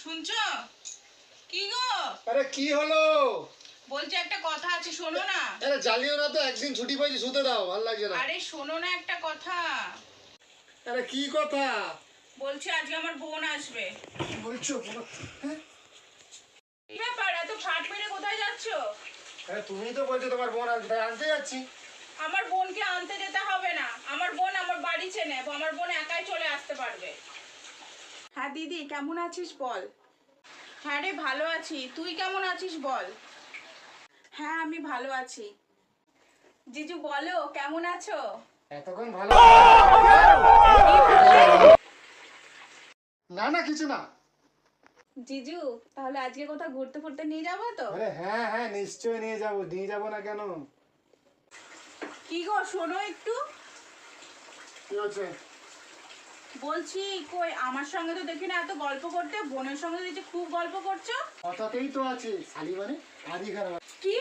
শুনছো? কি গো? আরে কি হলো? বলছি একটা কথা আছে, শোনো না। আরে জ্বালিও না তো, একদিন ছুটি পাইছি, শুতে দাও, ভালো লাগছে না। আরে শোনো না একটা কথা। আরে কি কথা? বলছি আজকে আমার বোন আসবে। কি বলছো? হ্যাঁ? কি ব্যাপার, এত ফাট মেরে কোথায় যাচ্ছো? আরে তুমি তো বলছো তোমার বোন আসবে, তাই আনতে যাচ্ছি। আমার বোনকে আনতে যেতে হবে না, আমার বোন আমার বাড়ি চেনে, আমার বোন একাই চলে আসতে পারবে। হ্যাঁ দিদি, কেমন আছিস বল? হ্যাঁ রে, ভালো আছি, তুই কেমন আছিস বল? হ্যাঁ আমি ভালো আছি। জিজু বলো, কেমন আছো? এতক্ষণ ভালো। না না, কিছু না। জিজু, তাহলে আজকে কোথাও ঘুরতে ফুরতে নিয়ে যাবো তো? আরে হ্যাঁ হ্যাঁ, নিশ্চয়ই নিয়ে যাবো না কেন? কি গো, শোনো একটু। কি হচ্ছে? বলছি কই, আমার সঙ্গে তো দেখি না এত গল্প করতে, বোনের সঙ্গে দেখছি খুব গল্প করছো। কথাতেই তো আছে শালি মানে আদি খারাপ। কি?